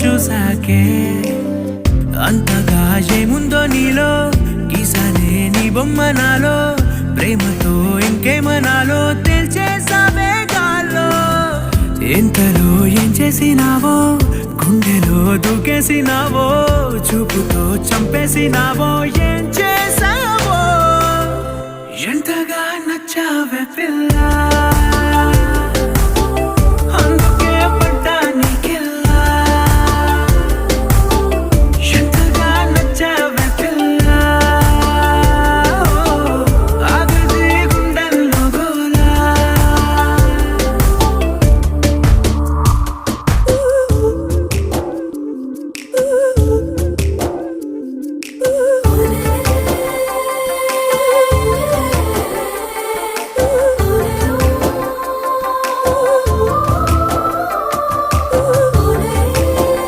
చూసాకే అంతగా ఏముందో నీలో గీసానే నీ బొమ్మ నాలో ప్రేమతో ఇంకేమనాలో తెలిచేసావే గాల్లో ఎంతలో ఏం చేసినావో గుండెలో దూకేసినావో చూపుతో చంపేసినావో ఏం చేసావో ఎంతగా నచ్చావే పిల్ల